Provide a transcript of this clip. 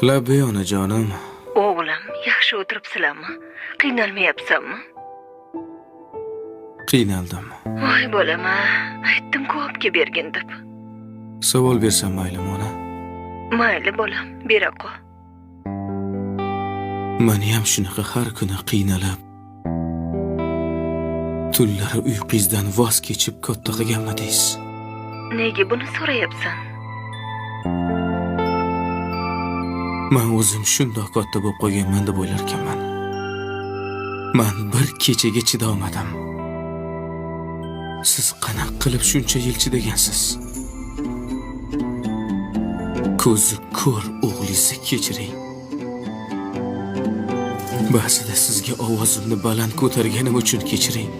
Labbi onajonim. O'g'lim, yaxshi o'tiribsizlarmi? Qiynalmayapsanmi? Qiynaldim. Voy bolam-a, aytdim-ku olib bergin deb. Savol bersam maylimi ona? Mayli bolam, bera qo'y. Meni ham shunaqa har kuni qiynalib, tunlari uyqungizdan voz kechib katta qilganmidingiz? Nega buni so'rayapsan? Men o'zim shundoq katta bo'lib qolganman deb o'ylar ekanman. Men bir kechaga chidolmadim. Siz qanaqa qilib shuncha yil chidagansiz? Ko'zi ko'r o'g'lingizni kechiring. Ba'zida sizga ovozimni baland ko'targanim uchun kechiring.